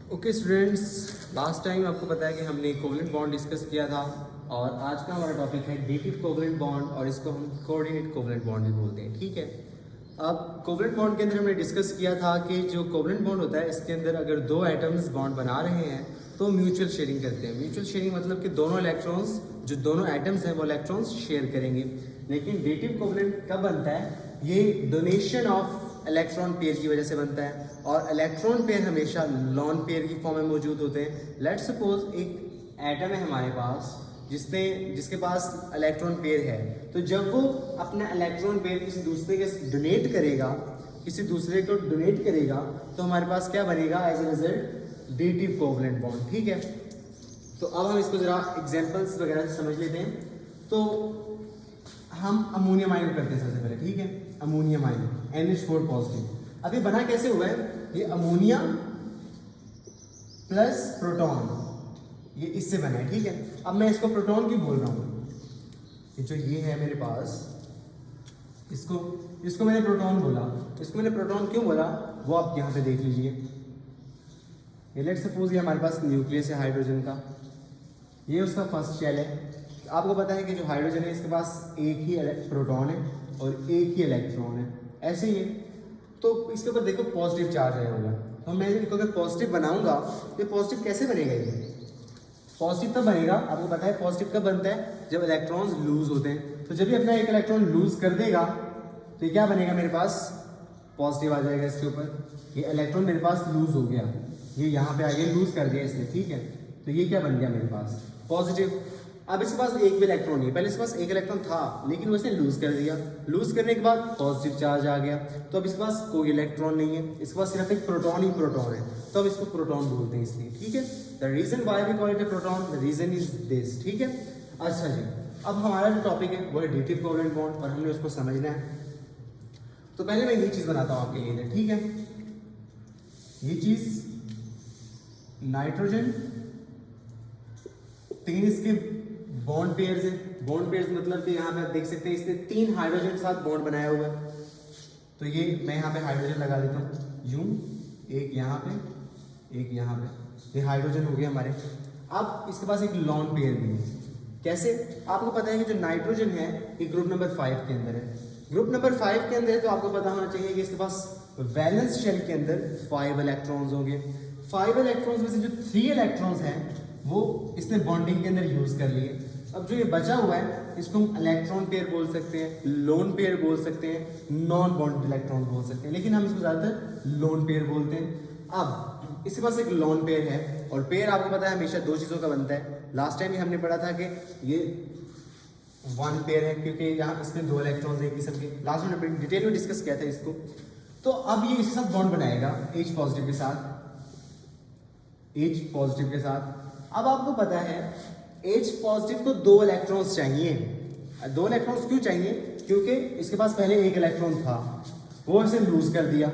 Okay students, last time आपको पता है कि हमने कोवलेंट बॉन्ड डिस्कस किया था और आज का हमारा टॉपिक है डेटिव कोवलेंट बॉन्ड और इसको हम कोऑर्डिनेट कोवलेंट बॉन्ड भी बोलते हैं। ठीक है, अब कोवलेंट बॉन्ड के अंदर हमने डिस्कस किया था कि जो कोवलेंट बॉन्ड होता है इसके अंदर अगर दो एटम्स बॉन्ड बना रहे हैं तो म्यूचुअल शेयरिंग करते हैं। म्यूचुअल शेयरिंग मतलब कि दोनों इलेक्ट्रॉन्स, जो दोनों एटम्स हैं वो इलेक्ट्रॉन्स शेयर करेंगे। लेकिन डेटिव कोवलेंट कब बनता है? ये डोनेशन ऑफ इलेक्ट्रॉन पेयर की वजह से बनता है और इलेक्ट्रॉन पेयर हमेशा लॉन पेयर की फॉर्म में मौजूद होते हैं। लेट्स सपोज एक एटम है हमारे पास जिसके पास इलेक्ट्रॉन पेयर है, तो जब वो अपना इलेक्ट्रॉन पेयर किसी दूसरे को डोनेट करेगा तो हमारे पास क्या बनेगा as a result? Dative covalent bond. ठीक है, तो अब हम इसको जरा एग्जांपल्स वगैरह से समझ लेते हैं। तो हम अमोनियम आयन करते हैं सबसे पहले। ठीक है, अमोनियम आयन NH4 पॉजिटिव। अब ये बना कैसे हुआ है? ये अमोनिया प्लस प्रोटॉन, ये इससे बना है। ठीक है, अब मैं इसको प्रोटॉन क्यों बोल रहा हूँ? ये जो ये है मेरे पास, इसको मैंने प्रोटॉन बोला। इसको मैंने प्रोटॉन क्यों बोला वो आप यहाँ पे देख लीजिए। ये लेट्स सपोज ये हमारे पास न्यूक्लियस है हाइड्रोजन का, ये उसका फर्स्ट शेल है। आपको पता है कि जो हाइड्रोजन है इसके पास एक ही प्रोटॉन है और एक ही इलेक्ट्रॉन है, ऐसे ही है। तो इसके ऊपर देखो पॉजिटिव चार्ज आया होगा, तो मैं इसको अगर पॉजिटिव बनाऊंगा तो ये पॉजिटिव कैसे बनेगा? ये पॉजिटिव तब बनेगा, आपको पता है पॉजिटिव कब बनता है? जब इलेक्ट्रॉन्स लूज होते हैं। तो जब भी अपना एक इलेक्ट्रॉन लूज कर देगा तो ये क्या बनेगा? मेरे पास पॉजिटिव आ जाएगा इसके ऊपर। ये इलेक्ट्रॉन मेरे पास लूज हो गया, ये यहाँ पे आगे लूज कर दिया इसने। ठीक है, तो ये क्या बन गया मेरे पास? पॉजिटिव। अब इसके पास एक भी इलेक्ट्रॉन नहीं है, पहले इसके पास एक इलेक्ट्रॉन था लेकिन वो इसने लूज कर दिया। लूज करने के बाद पॉजिटिव चार्ज आ गया, तो अब इसके पास कोई इलेक्ट्रॉन नहीं है, इसके पास सिर्फ एक प्रोटॉन ही प्रोटॉन है, तो अब इसको प्रोटॉन बोलते हैं इसलिए। ठीक है, the reason why we call it a proton, the reason is this. ठीक है, अच्छा जी, अब हमारा जो टॉपिक है वो है डेटिव कोवलेंट बॉन्ड और हमने उसको समझना है। तो पहले मैं ये चीज बनाता हूँ आपके लिए। ठीक है, ये चीज नाइट्रोजन, 3 इसके बॉन्ड पेयर्स है। बॉन्ड पेयर्स मतलब कि यहाँ पे आप देख सकते हैं इसने 3 हाइड्रोजन के साथ बॉन्ड बनाया हुआ है। तो ये मैं यहाँ पे हाइड्रोजन लगा देता हूँ यूं, एक यहाँ पे एक यहाँ पे, ये हाइड्रोजन हो गया हमारे। अब इसके पास एक लॉन पेयर भी है। कैसे? आपको पता है कि जो नाइट्रोजन है ये ग्रुप नंबर 5 के अंदर है। ग्रुप नंबर 5 के अंदर है तो आपको पता होना चाहिए कि इसके पास वैलेंस शेल के अंदर 5 इलेक्ट्रॉन्स होंगे। 5 इलेक्ट्रॉन्स में से जो 3 इलेक्ट्रॉन्स हैं वो इसने बॉन्डिंग के अंदर यूज कर लिए। अब जो ये बचा हुआ है इसको हम इलेक्ट्रॉन पेयर बोल सकते हैं, लोन पेयर बोल सकते हैं, नॉन बॉन्डेड इलेक्ट्रॉन बोल सकते हैं, लेकिन हम इसको ज्यादातर लोन पेयर बोलते हैं। अब इसके पास एक लोन पेयर है और पेयर आपको पता है हमेशा 2 चीजों का बनता है। लास्ट टाइम हमने पढ़ा था कि ये 1 पेयर है क्योंकि यहाँ इसमें 2 इलेक्ट्रॉन्स एक किस्म के। लास्ट में हमने डिटेल में डिस्कस किया था इसको। तो अब ये इसके साथ बॉन्ड बनाएगा H पॉजिटिव के साथ, H पॉजिटिव के साथ। अब आपको पता है H पॉजिटिव को 2 इलेक्ट्रॉन्स चाहिए। 2 इलेक्ट्रॉन्स क्यों चाहिए? क्योंकि इसके पास पहले एक इलेक्ट्रॉन था, वो इसे लूज कर दिया।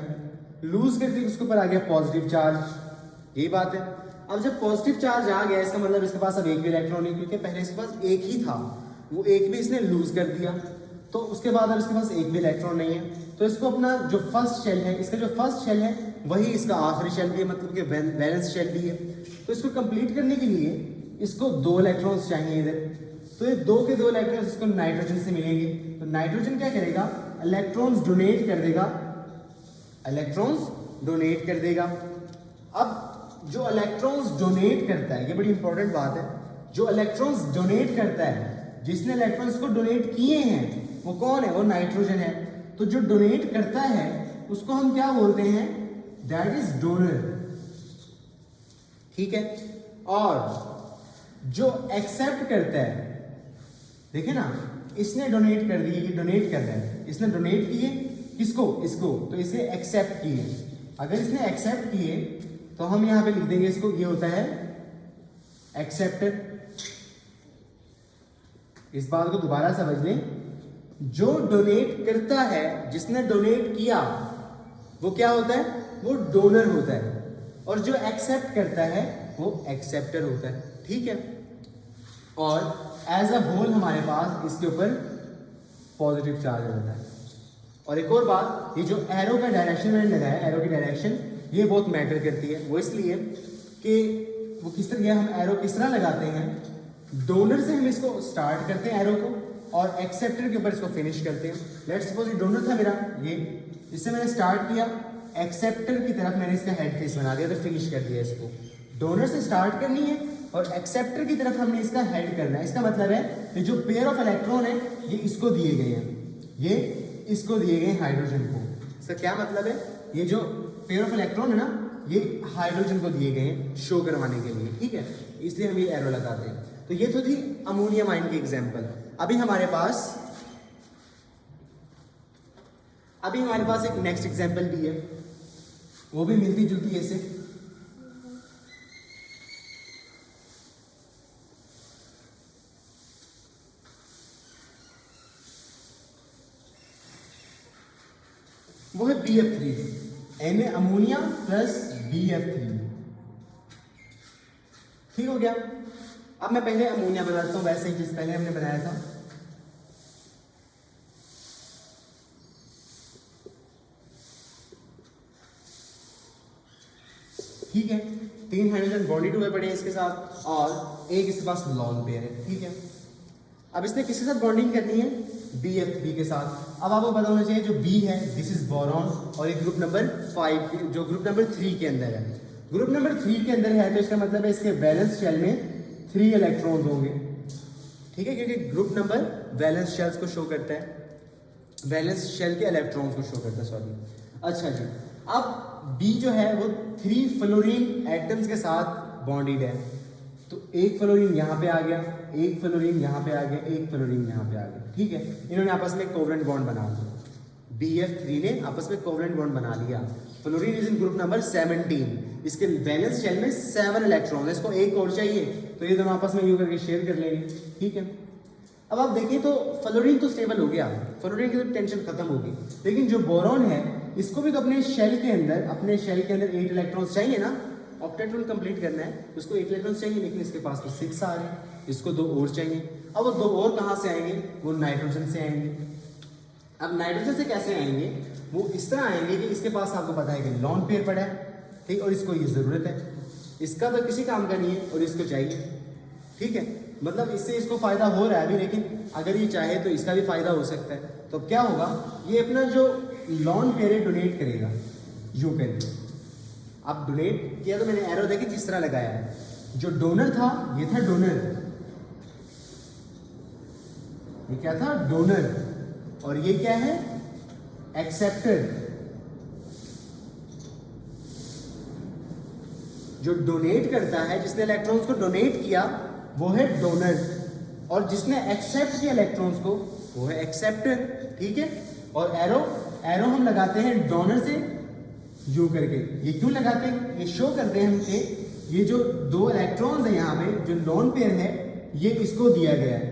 लूज करके उसके ऊपर आ गया पॉजिटिव चार्ज, यही बात है। अब जब पॉजिटिव चार्ज आ गया इसका मतलब इसके पास अब एक भी इलेक्ट्रॉन नहीं, क्योंकि पहले इसके पास एक ही था, वो एक भी इसने लूज कर दिया। तो उसके बाद अब इसके पास एक भी इलेक्ट्रॉन नहीं है, तो इसको अपना जो फर्स्ट शेल है, इसका जो फर्स्ट शेल है वही इसका आखिरी शेल भी है, मतलब कि बैलेंस शेल भी है। तो इसको कंप्लीट करने के लिए इसको 2 इलेक्ट्रॉन्स चाहिए इधर। तो ये 2 के 2 इलेक्ट्रॉन्स इसको नाइट्रोजन से मिलेंगे। तो नाइट्रोजन क्या करेगा? इलेक्ट्रॉन्स डोनेट कर देगा, इलेक्ट्रॉन्स डोनेट कर देगा। अब जो इलेक्ट्रॉन्स डोनेट करता है, ये बड़ी इंपॉर्टेंट बात है, जो इलेक्ट्रॉन्स डोनेट करता है, जिसने इलेक्ट्रॉन्स को डोनेट किए हैं वो कौन है? वो नाइट्रोजन है। तो जो डोनेट करता है उसको हम क्या बोलते हैं? That is donor. ठीक है, और जो एक्सेप्ट करता है, देखे ना, इसने डोनेट कर दिए, ये डोनेट कर रहा है, इसने डोनेट किए किसको? इसको, तो इसे एक्सेप्ट किए। अगर इसने एक्सेप्ट किए तो हम यहां पे लिख देंगे इसको, ये होता है एक्सेप्टर। इस बात को दोबारा समझ लें, जो डोनेट करता है, जिसने डोनेट किया, वो क्या होता है? वो डोनर होता है, और जो एक्सेप्ट करता है वो एक्सेप्टर होता है। ठीक है, और एज अ होल हमारे पास इसके ऊपर पॉजिटिव चार्ज रहता है। और एक और बात, ये जो एरो का डायरेक्शन मैंने लगाया, एरो की डायरेक्शन ये बहुत मैटर करती है। वो इसलिए कि वो किस तरह हम एरो किस तरह लगाते हैं, डोनर से हम इसको स्टार्ट करते हैं एरो को और एक्सेप्टर के ऊपर इसको फिनिश करते हैं। लेट्स सपोज ये डोनर था मेरा, ये इससे मैंने स्टार्ट किया, एक्सेप्टर की तरफ मैंने इसका हेड फेस बना दिया तो फिनिश कर दिया। इसको डोनर से स्टार्ट करनी है और एक्सेप्टर की तरफ हमने इसका हेड करना है। इसका मतलब है कि जो पेयर ऑफ इलेक्ट्रॉन है ये इसको दिए गए हैं, ये इसको दिए गए हाइड्रोजन को। इसका क्या मतलब है, ये जो पेयर ऑफ इलेक्ट्रॉन है ना ये हाइड्रोजन को दिए गए हैं शो करवाने के लिए, ठीक है, इसलिए हम ये एरो लगाते हैं। तो ये तो थी अमोनियम आयन की एग्जांपल। अभी हमारे पास एक नेक्स्ट एग्जांपल भी है, वो भी मिलती जुलती ऐसे। वो है BF3, Na ammonia plus BF3। ठीक हो गया। अब मैं पहले अमोनिया बनाता हूं वैसे ही जिस पहले हमने बनाया था। ठीक है, 3 हाइड्रोजन बॉन्डेड हुए पड़े हैं इसके साथ और एक इसके पास लॉन्ग पेयर है। ठीक है, अब इसने किसके साथ बॉन्डिंग करनी है, BF3 के साथ। अब आपको पता होना चाहिए जो B है दिस इज बोरॉन और ये ग्रुप नंबर 5 जो ग्रुप नंबर 3 के अंदर है। ग्रुप नंबर 3 के अंदर है तो इसका मतलब है इसके वैलेंस शेल में 3 इलेक्ट्रॉन्स होंगे। ठीक है, क्योंकि ग्रुप नंबर वैलेंस शेल्स को शो करता है, वैलेंस शेल के इलेक्ट्रॉन्स को शो करता है, सॉरी। अच्छा जी, अब B जो है वो 3 फ्लोरीन एटम्स के साथ बॉन्डेड है। तो एक फ्लोरीन यहाँ पे आ गया, एक फ्लोरीन यहाँ पे आ गया, एक फ्लोरीन यहाँ पे आ गया। ठीक है, इन्होंने आपस में कोवलेंट बॉन्ड बना लिया। BF3 ने आपस में कोवलेंट बॉन्ड बना लिया। Fluorine is in group number 17, इसके वैलेंस शेल में 7 इलेक्ट्रॉन है, इसको एक और चाहिए तो ये दोनों आपस में यूं करके शेयर कर लेंगे। ठीक है, अब आप देखिए तो फ्लोरीन तो स्टेबल हो गया, फ्लोरीन की तो टेंशन खत्म होगी, लेकिन जो बोरॉन है इसको भी तो अपने शेल के अंदर 8 इलेक्ट्रॉन्स चाहिए ना, ऑक्टेट्रॉन कंप्लीट करना है, उसको 8 इलेक्ट्रॉन्स चाहिए, लेकिन इसके पास तो 6 आ रहे हैं, इसको 2 और चाहिए। अब वो 2 और कहाँ से आएंगे, वो नाइट्रोजन से आएंगे। अब नाइट्रोजन से कैसे आएंगे, वो इस तरह आएंगे कि इसके पास आपको पता है कि लॉन पेयर पड़ा है, ठीक, और इसको ये जरूरत है, इसका तो किसी काम का नहीं है और इसको चाहिए। ठीक है, मतलब इससे इसको फायदा हो रहा है अभी, लेकिन अगर ये चाहे तो इसका भी फायदा हो सकता है। तो क्या होगा, ये अपना जो लॉन पेयर डोनेट करेगा यूं करके। अब डोनेट किया तो मैंने एरो देखी किस तरह लगाया है, जो डोनर था ये था डोनर, ये क्या था डोनर, और ये क्या है एक्सेप्टर। जो डोनेट करता है, जिसने इलेक्ट्रॉन्स को डोनेट किया वो है डोनर, और जिसने एक्सेप्ट किया इलेक्ट्रॉन्स को वो है एक्सेप्टर। ठीक है, और एरो हम लगाते हैं डोनर से यूं करके। ये क्यों लगाते हैं, ये शो करते हैं हम कि ये जो 2 इलेक्ट्रॉन्स है यहाँ पे जो लॉन पेयर है ये इसको दिया गया है,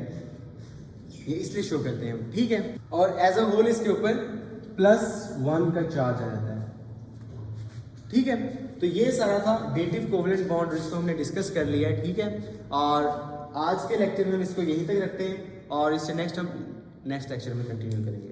ये इसलिए शो करते हैं हम। ठीक है, और एज अ होल इसके ऊपर +1 का चार्ज आ जाता है। ठीक है, तो ये सारा था डेटिव कोवलेंट बॉन्ड, जिसको हमने डिस्कस कर लिया है। ठीक है, और आज के लेक्चर में हम इसको यहीं तक रखते हैं और इससे नेक्स्ट लेक्चर में कंटिन्यू करेंगे।